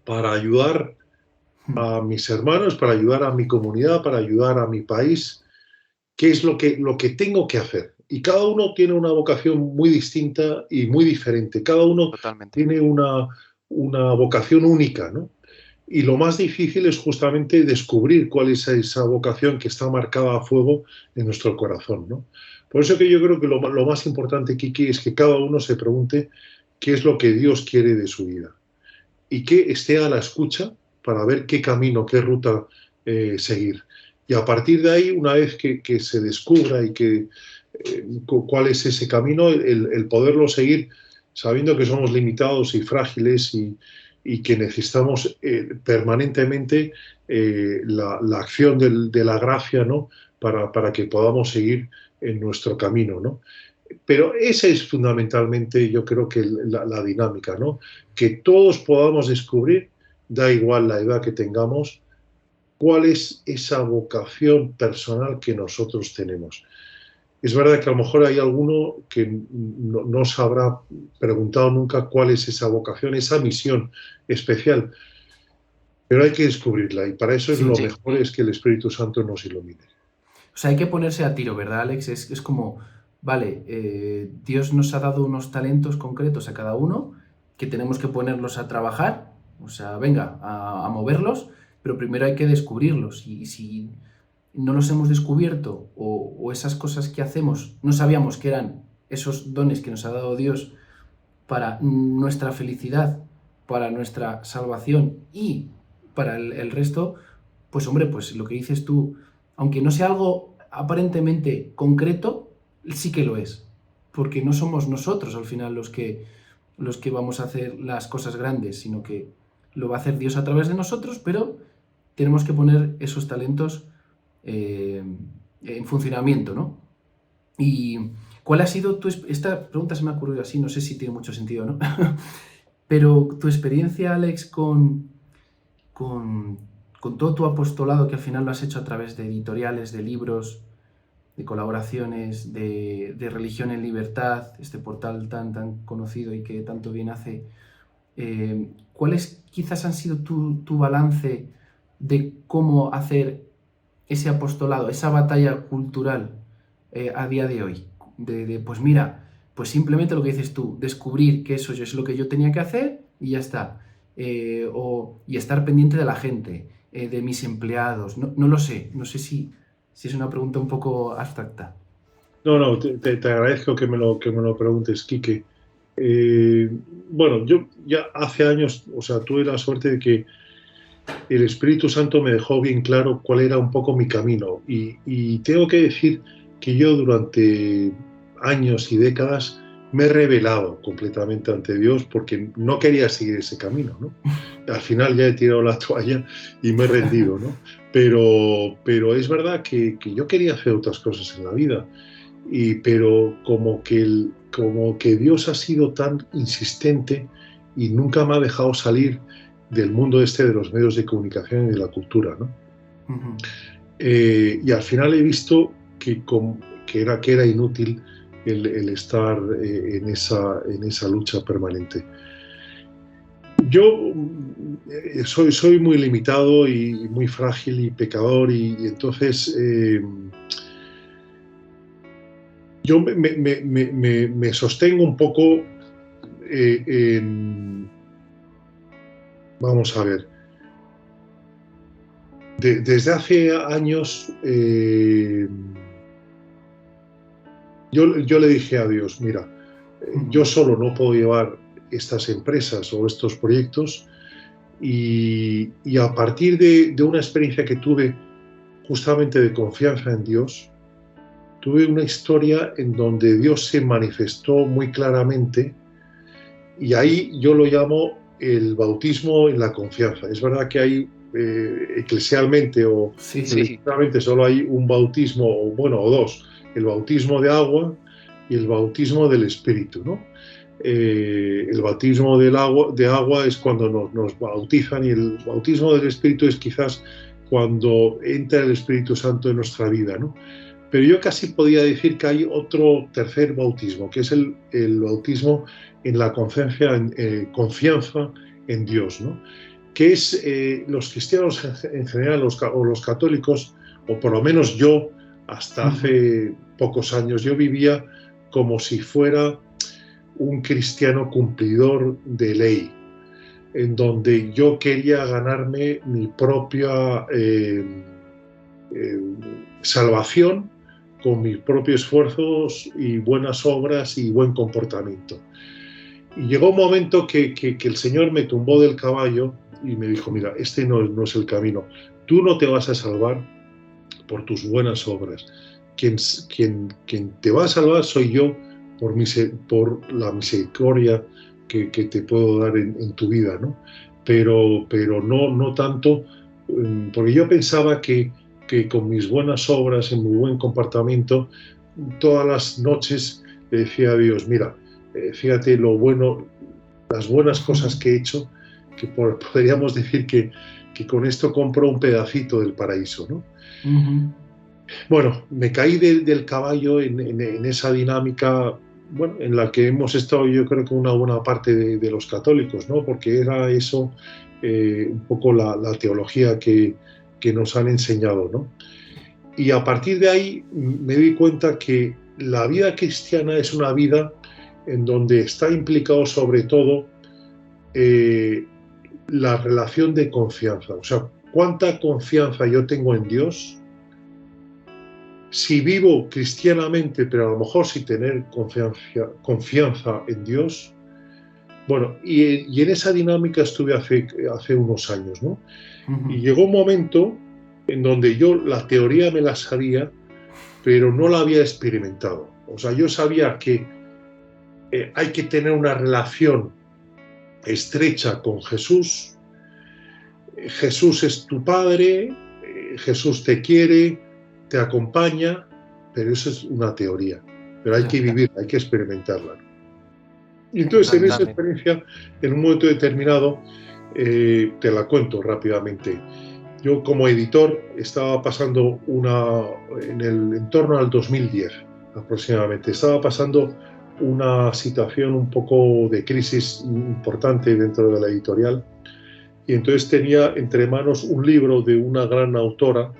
para ayudar a mis hermanos, para ayudar a mi comunidad, para ayudar a mi país? ¿Qué es lo que tengo que hacer? Y cada uno tiene una vocación muy distinta y muy diferente. Cada uno Totalmente. tiene una vocación única, ¿no? Y lo más difícil es justamente descubrir cuál es esa vocación que está marcada a fuego en nuestro corazón, ¿no? Por eso que yo creo que lo más importante, Kiki, es que cada uno se pregunte qué es lo que Dios quiere de su vida y que esté a la escucha para ver qué camino, qué ruta seguir. Y a partir de ahí, una vez que se descubra y cuál es ese camino, el poderlo seguir sabiendo que somos limitados y frágiles y que necesitamos permanentemente la acción de la gracia, ¿no? Para que podamos seguir en nuestro camino, ¿no? Pero esa es fundamentalmente, yo creo que la dinámica, ¿no? Que todos podamos descubrir, da igual la edad que tengamos, cuál es esa vocación personal que nosotros tenemos. Es verdad que a lo mejor hay alguno que no se habrá preguntado nunca cuál es esa vocación, esa misión especial, pero hay que descubrirla y para eso lo mejor es que el Espíritu Santo nos ilumine. O sea, hay que ponerse a tiro, ¿verdad, Alex? Es como, vale, Dios nos ha dado unos talentos concretos a cada uno que tenemos que ponerlos a trabajar, o sea, venga, a moverlos, pero primero hay que descubrirlos. Y si no los hemos descubierto o esas cosas que hacemos no sabíamos que eran esos dones que nos ha dado Dios para nuestra felicidad, para nuestra salvación y para el resto, pues hombre, pues lo que dices tú, aunque no sea algo aparentemente concreto, sí que lo es, porque no somos nosotros al final los que vamos a hacer las cosas grandes, sino que lo va a hacer Dios a través de nosotros, pero tenemos que poner esos talentos en funcionamiento, ¿no? Y ¿cuál ha sido esta pregunta se me ha ocurrido así, no sé si tiene mucho sentido, ¿no? Pero tu experiencia, Alex, con, con todo tu apostolado, que al final lo has hecho a través de editoriales, de libros, de colaboraciones, de Religión en Libertad, este portal tan conocido y que tanto bien hace, ¿cuáles quizás han sido tu balance de cómo hacer ese apostolado, esa batalla cultural a día de hoy? Pues mira, pues simplemente lo que dices tú, descubrir que eso es lo que yo tenía que hacer y ya está. Y estar pendiente de la gente, de mis empleados, no lo sé, no sé si es una pregunta un poco abstracta. No, no, te agradezco que me lo preguntes, Quique. Eh, bueno, yo ya hace años, o sea, tuve la suerte de que el Espíritu Santo me dejó bien claro cuál era un poco mi camino. Y tengo que decir que yo durante años y décadas me he rebelado completamente ante Dios porque no quería seguir ese camino, ¿no? Al final ya he tirado la toalla y me he rendido, ¿no? Pero es verdad que yo quería hacer otras cosas en la vida, pero como que Dios ha sido tan insistente y nunca me ha dejado salir del mundo este de los medios de comunicación y de la cultura, ¿no? Ujú. Y al final he visto que era inútil el estar en esa lucha permanente. Yo soy muy limitado y muy frágil y pecador y entonces yo me sostengo un poco vamos a ver, desde hace años yo le dije a Dios, mira, yo Ujú. solo no puedo llevar estas empresas o estos proyectos y a partir de una experiencia que tuve justamente de confianza en Dios, tuve una historia en donde Dios se manifestó muy claramente y ahí yo lo llamo el bautismo en la confianza. Es verdad que hay eclesialmente o Sí, religiosamente solo hay un bautismo, o bueno, o dos, el bautismo de agua y el bautismo del Espíritu, ¿no? El bautismo de agua es cuando nos bautizan y el bautismo del Espíritu es quizás cuando entra el Espíritu Santo en nuestra vida, ¿no? Pero yo casi podía decir que hay otro tercer bautismo, que es el bautismo en la confianza en Dios, ¿no? Que es los cristianos en general, o los católicos, o por lo menos yo, hasta ujú. hace pocos años, yo vivía como si fuera un cristiano cumplidor de ley, en donde yo quería ganarme mi propia eh, salvación con mis propios esfuerzos y buenas obras y buen comportamiento. Y llegó un momento que el Señor me tumbó del caballo y me dijo, mira, este no es el camino. Tú no te vas a salvar por tus buenas obras. Quien te va a salvar soy yo por la misericordia que te puedo dar en tu vida, ¿no? Pero no tanto, porque yo pensaba que con mis buenas obras, en mi buen comportamiento, todas las noches le decía a Dios, mira, fíjate lo bueno, las buenas cosas que he hecho, podríamos decir que con esto compro un pedacito del paraíso, ¿no? Ujú. Bueno, me caí del caballo en esa dinámica, bueno, en la que hemos estado yo creo que una buena parte de los católicos, ¿no? Porque era eso un poco la teología que nos han enseñado, ¿no? Y a partir de ahí me di cuenta que la vida cristiana es una vida en donde está implicado sobre todo eh, la relación de confianza. O sea, cuánta confianza yo tengo en Dios si vivo cristianamente, pero a lo mejor sin tener confianza en Dios. Bueno, y en esa dinámica estuve hace unos años, ¿no? Ujú. Y llegó un momento en donde yo la teoría me la sabía, pero no la había experimentado. O sea, yo sabía que hay que tener una relación estrecha con Jesús. Jesús es tu Padre, Jesús te quiere, te acompaña, pero eso es una teoría. Pero hay que vivirla, hay que experimentarla. Y entonces en esa experiencia, en un momento determinado, te la cuento rápidamente. Yo como editor estaba pasando en torno al 2010 aproximadamente, estaba pasando una situación un poco de crisis importante dentro de la editorial, y entonces tenía entre manos un libro de una gran autora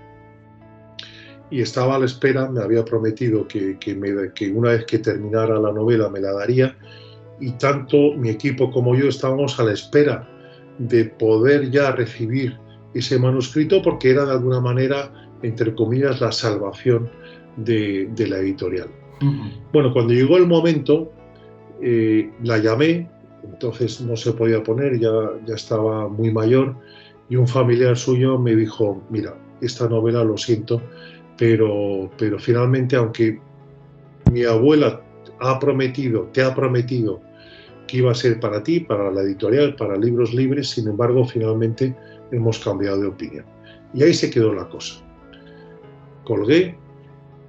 y estaba a la espera, me había prometido que una vez que terminara la novela me la daría, y tanto mi equipo como yo estábamos a la espera de poder ya recibir ese manuscrito, porque era de alguna manera, entre comillas, la salvación de la editorial. Bueno, cuando llegó el momento, la llamé, entonces no se podía poner, ya estaba muy mayor, y un familiar suyo me dijo: mira, esta novela, lo siento, pero finalmente, aunque mi abuela te ha prometido que iba a ser para ti, para la editorial, para Libros Libres, sin embargo, finalmente hemos cambiado de opinión. Y ahí se quedó la cosa. Colgué,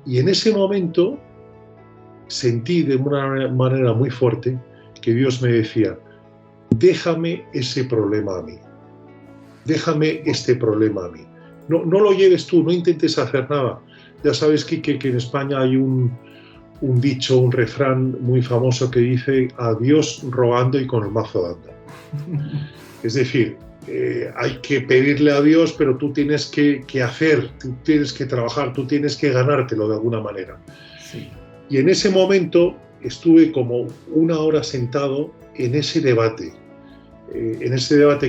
y en ese momento sentí de una manera muy fuerte que Dios me decía: déjame ese problema a mí, déjame este problema a mí. No lo lleves tú, no intentes hacer nada. Ya sabes, Quique, que en España hay un dicho, un refrán muy famoso que dice: a Dios rogando y con el mazo dando. Es decir, hay que pedirle a Dios, pero tú tienes que hacer, tú tienes que trabajar, tú tienes que ganártelo de alguna manera. Sí. Y en ese momento estuve como una hora sentado en ese debate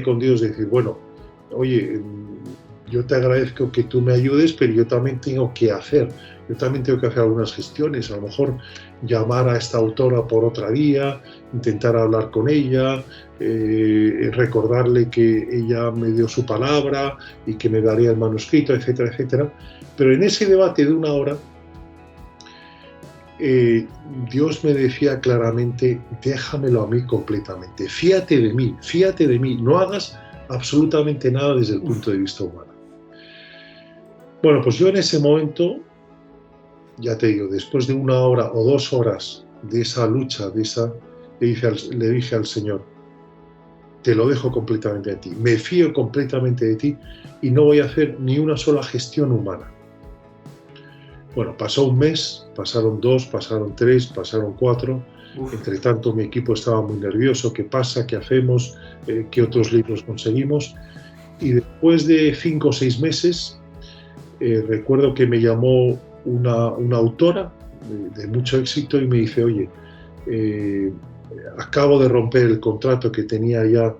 con Dios, de decir: bueno, oye, yo te agradezco que tú me ayudes, pero yo también tengo que hacer algunas gestiones, a lo mejor llamar a esta autora por otra vía, intentar hablar con ella, recordarle que ella me dio su palabra y que me daría el manuscrito, etcétera, etcétera. Pero en ese debate de una hora, Dios me decía claramente: déjamelo a mí completamente, fíate de mí, no hagas absolutamente nada desde el punto de vista humano. Bueno, pues yo en ese momento, ya te digo, después de una hora o 2 horas de esa lucha, le dije al Señor: te lo dejo completamente a ti, me fío completamente de ti y no voy a hacer ni una sola gestión humana. Bueno, pasó un mes, pasaron 2, pasaron 3, pasaron 4. Entre tanto, mi equipo estaba muy nervioso: ¿qué pasa? ¿Qué hacemos? ¿Qué otros libros conseguimos? Y después de 5 o 6 meses, recuerdo que me llamó una autora de mucho éxito y me dice: oye, acabo de romper el contrato que tenía ya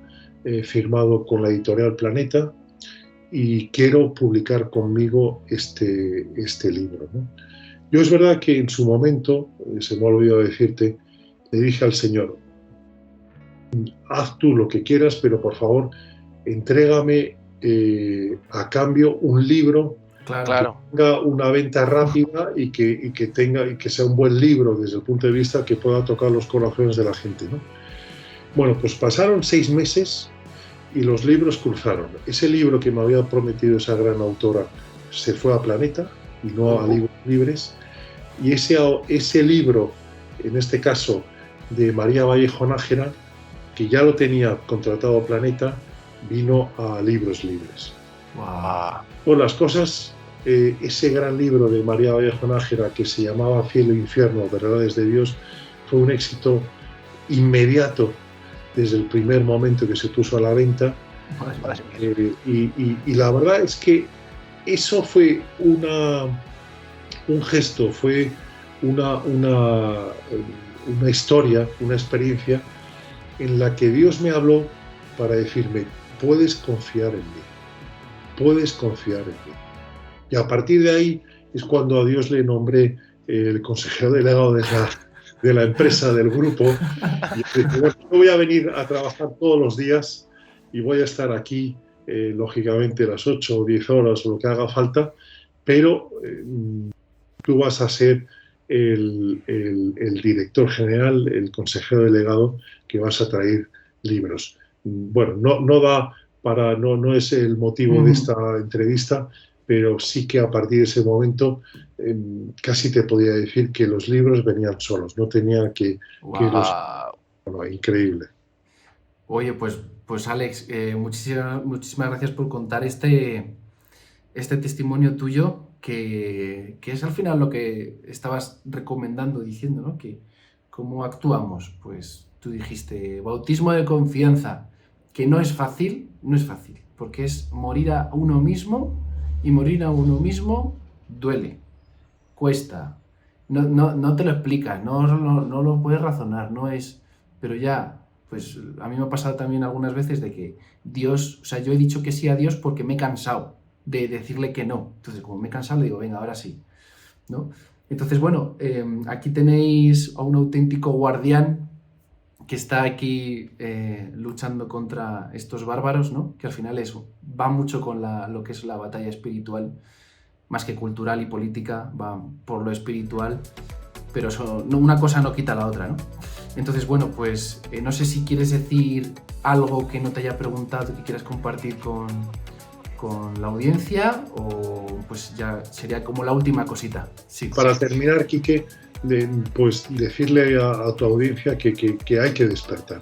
firmado con la editorial Planeta y quiero publicar conmigo este libro, ¿no? Yo, es verdad que en su momento, se me ha olvidado decirte, le dije al Señor: haz tú lo que quieras, pero por favor entrégame a cambio un libro Claro. que tenga una venta rápida y que sea un buen libro desde el punto de vista que pueda tocar los corazones de la gente, ¿no? Bueno, pues pasaron 6 meses y los libros cruzaron. Ese libro que me había prometido esa gran autora se fue a Planeta y no a Libros Libres, y ese libro, en este caso de María Vallejo Nájera, que ya lo tenía contratado a Planeta, vino a Libros Libres. Wow. Pues las cosas, ese gran libro de María Vallejo Nájera, que se llamaba Cielo e Infierno, Verdades de Dios, fue un éxito inmediato desde el primer momento que se puso a la venta. Y la verdad es que eso fue un gesto, fue una historia, una experiencia en la que Dios me habló para decirme: puedes confiar en mí, puedes confiar en mí. Y a partir de ahí es cuando a Dios le nombré el consejero delegado de la empresa, del grupo. Y dije, bueno, yo voy a venir a trabajar todos los días y voy a estar aquí, lógicamente, las 8 o 10 horas o lo que haga falta, pero tú vas a ser el director general, el consejero delegado, que vas a traer libros. Bueno, no es el motivo de esta entrevista, pero sí que a partir de ese momento casi te podía decir que los libros venían solos, no tenía que los... Bueno, increíble. Oye, pues Alex, muchísimas gracias por contar este testimonio tuyo, que es al final lo que estabas recomendando, diciendo, ¿no? Que cómo actuamos. Pues tú dijiste, bautismo de confianza, que no es fácil, porque es morir a uno mismo, y morir a uno mismo duele, cuesta, no te lo explicas, no lo puedes razonar, no es, pero ya, pues a mí me ha pasado también algunas veces de que Dios, o sea, yo he dicho que sí a Dios porque me he cansado de decirle que no. Entonces, como me he cansado, le digo, venga, ahora sí, ¿no? Entonces, bueno, aquí tenéis a un auténtico guardián que está aquí luchando contra estos bárbaros, ¿no? Que al final va mucho con lo que es la batalla espiritual, más que cultural y política, va por lo espiritual, pero una cosa no quita la otra, ¿no? Entonces, bueno, pues no sé si quieres decir algo que no te haya preguntado, que quieras compartir con la audiencia, o pues ya sería como la última cosita. Sí. Para terminar, Quique, pues decirle a tu audiencia que hay que despertar,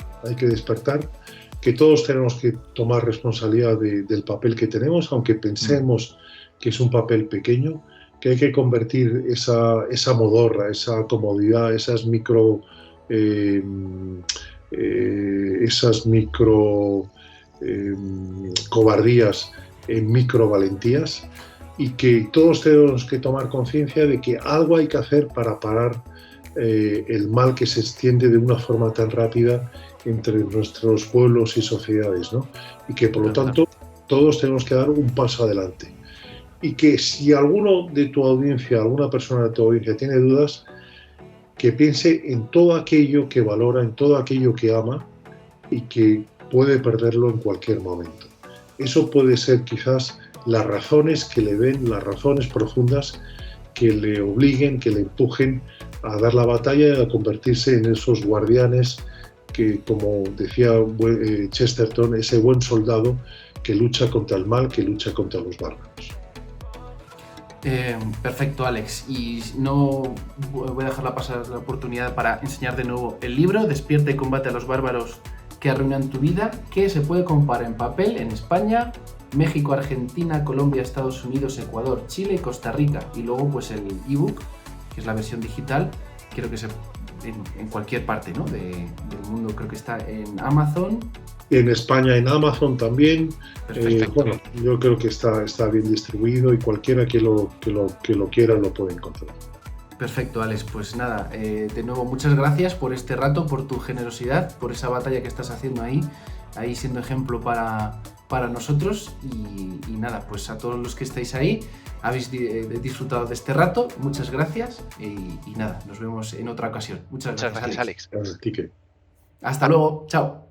que todos tenemos que tomar responsabilidad del papel que tenemos, aunque pensemos que es un papel pequeño, que hay que convertir esa modorra, esa comodidad, esas micro cobardías en micro valentías, y que todos tenemos que tomar conciencia de que algo hay que hacer para parar el mal que se extiende de una forma tan rápida entre nuestros pueblos y sociedades, ¿no? Y que por lo tanto todos tenemos que dar un paso adelante. Y que si alguno de tu audiencia, alguna persona de tu audiencia tiene dudas, que piense en todo aquello que valora, en todo aquello que ama y que puede perderlo en cualquier momento. Eso puede ser quizás las razones que le den, las razones profundas que le obliguen, que le empujen a dar la batalla y a convertirse en esos guardianes que, como decía Chesterton, ese buen soldado que lucha contra el mal, que lucha contra los bárbaros. Perfecto, Alex. Y no voy a dejar pasar la oportunidad para enseñar de nuevo el libro, Despierta y combate a los bárbaros que arruinan tu vida, que se puede comprar en papel en España, México, Argentina, Colombia, Estados Unidos, Ecuador, Chile y Costa Rica. Y luego pues el ebook, que es la versión digital, creo que en cualquier parte, ¿no? del mundo. Creo que está en Amazon. En España, en Amazon también. Bueno, yo creo que está bien distribuido y cualquiera que lo quiera lo puede encontrar. Perfecto, Alex. Pues nada, de nuevo muchas gracias por este rato, por tu generosidad, por esa batalla que estás haciendo ahí siendo ejemplo para nosotros. Y nada, pues a todos los que estáis ahí, habéis disfrutado de este rato, muchas gracias y nada, nos vemos en otra ocasión. Muchas gracias, Alex. Gracias, Quique. Hasta luego, chao.